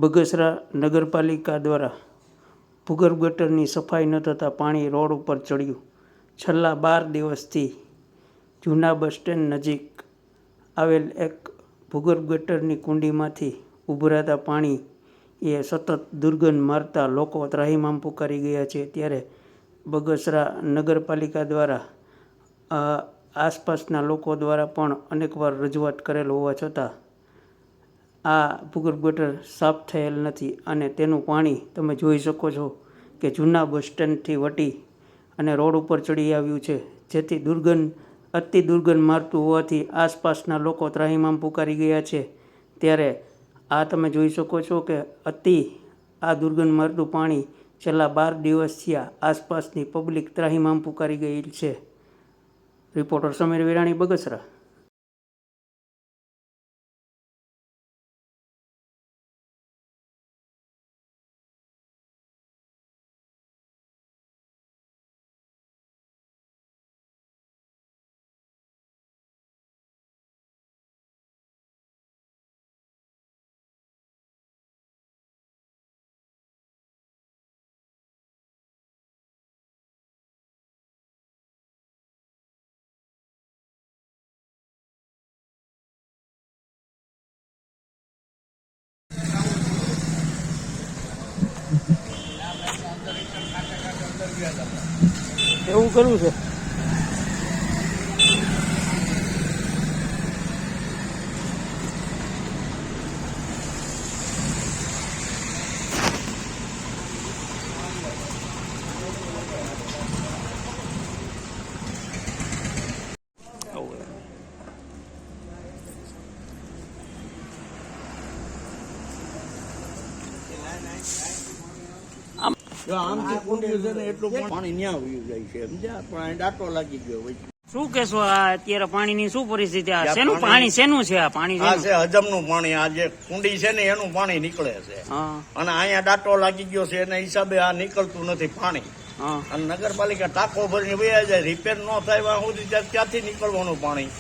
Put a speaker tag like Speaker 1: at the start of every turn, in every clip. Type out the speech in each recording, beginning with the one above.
Speaker 1: બગસરા નગરપાલિકા દ્વારા ભૂગર્ભ ગટરની સફાઈ ન થતાં પાણી રોડ ઉપર ચડ્યું. છેલ્લા 12 દિવસથી જૂના બસ સ્ટેન્ડ નજીક આવેલ એક ભૂગર્ભ ગટરની કુંડીમાંથી ઉભરાતા પાણી એ સતત દુર્ગંધ મારતા લોકો ત્રાહિમામ પુકારી ગયા છે. ત્યારે બગસરા નગરપાલિકા દ્વારા આસપાસના લોકો દ્વારા પણ અનેકવાર રજૂઆત કરેલ હોવા છતાં આ ભૂગર્ભ ગટર સાફ થયેલ નથી અને તેનું પાણી તમે જોઈ શકો છો કે જૂના બસ સ્ટેન્ડથી વટી અને રોડ ઉપર ચડી આવ્યું છે, જેથી અતિ દુર્ગંધ મારતું હોવાથી આસપાસના લોકો ત્રાહિમામ પુકારી ગયા છે. ત્યારે આ તમે જોઈ શકો છો કે આ દુર્ગંધ મારતું પાણી છેલ્લા 12 દિવસથી આસપાસની પબ્લિક ત્રાહિમામ પુકારી ગઈ છે. રિપોર્ટર સમીર વિરાણી, બગસરા. એવું કરવું છે.
Speaker 2: આમથી કુંડી છે ને એટલું પાણી ન્યા વયું જાય છે, સમજ્યા? પણ ડાટો લાગી ગયો હોય.
Speaker 1: શું કેશો આ અત્યારે પાણીની શું પરિસ્થિતિ? આ શેનું પાણી શેનું છે? આ પાણી
Speaker 2: આ છે હજમનું પાણી. આ જે કુંડી છે ને એનું પાણી નીકળે છે અને અહીંયા ડાટો લાગી ગયો છે એના હિસાબે આ નીકળતું નથી પાણી. અને નગરપાલિકા ટાંકો ભરીને વયા જાય, રિપેર ન થાય સુધી ક્યાંથી નીકળવાનું પાણી?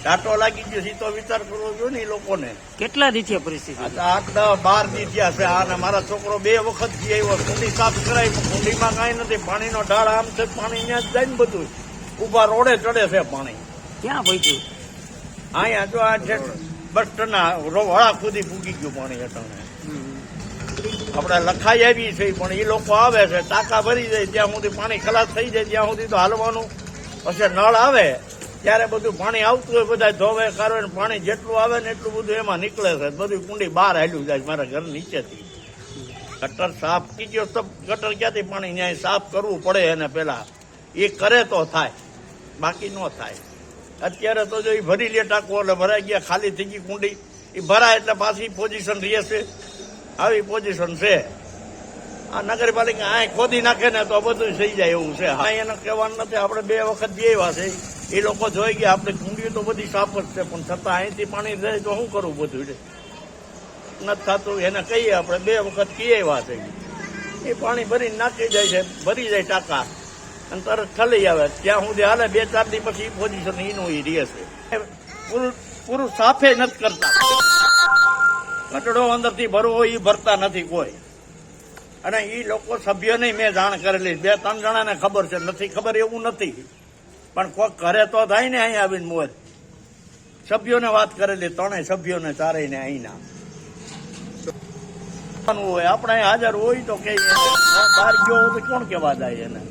Speaker 2: ટાટો લાગી ગયો છે તો વિચાર કરવો જોઈએ ને એ લોકોને.
Speaker 1: કેટલા દી થયા પરિસ્થિતિ?
Speaker 2: 8, 10, 12 દી થયા છે. અને મારા છોકરો 2 વખત થી આવ્યો, કુંડી સાફ કરાવી, કુંડીમાં કાંઈ નથી. પાણીનો ઢાળ આમ છે, પાણી અહીંયા જ જાય ને બધું. ઉભા રોડે ચડે છે પાણી.
Speaker 1: ક્યાં પહોંચ્યું?
Speaker 2: અહીંયા જો આ છે બસ સ્ટેન્ડના વળા સુધી પૂગી ગયું પાણી. અટાણે આપણે લખાઈ આવી છે પણ એ લોકો આવે છે, ટાંકા ભરી જાય ત્યાં સુધી પાણી ખલાસ થઈ જાય ત્યાં સુધી તો હાલવાનું. પછી નળ આવે ત્યારે બધું પાણી આવતું હોય, બધા ધોવે કાઢવે, પાણી જેટલું આવે ને એટલું બધું એમાં નીકળે છે. બધું કુંડી બહાર હાલ્યું જાય મારા ઘર નીચેથી. ગટર સાફ થઈ ગયો તો ગટર ક્યાંથી પાણી ન્યાય સાફ કરવું પડે એને પેલા. એ કરે તો થાય, બાકી ન થાય. અત્યારે તો જો એ ભરી લે ટાંકો એટલે ભરાઈ ગયા, ખાલી થઈ ગઈ કુંડી. એ ભરાય એટલે પાછી પોઝિશન રહે છે. આવી પોઝિશન છે. આ નગરપાલિકા આ ખોદી નાખે ને તો બધું થઈ જાય એવું છે. હા, એને કહેવાનું નથી. આપણે 2 વખત જે એવા છે એ લોકો જોઈ ગયા. આપણે કુંડીઓ તો બધી સાફ જ છે પણ છતાં અહીંથી પાણી જાય તો શું કરવું? બધું નથી થતું. એને કહીએ આપણે 2 વખત કહીએ એવા છે. એ પાણી ભરીને નાખી જાય છે, ભરી જાય ટાંકા અને તરત ઠલી આવે. ત્યાં સુધી હાલે 2-4 દી પછી પોઝિશન એનું એ રહે છે. પૂરું સાફે નથી કરતા. કચડો અંદરથી ભરવો એ ભરતા નથી કોઈ. અને એ લોકો સભ્યોને મેં જાણ કરેલી, 2-3 જણાને ખબર છે. નથી ખબર એવું નથી પણ કોઈ કરે તો થાય ને. અહીંયા આવીને મોજ સભ્યોને વાત કરેલી, 3 સભ્યોને 4 ને અહીંના હોય. આપણે હાજર હોય તો કે બહાર ગયો તો કોણ કેવા જાય એને?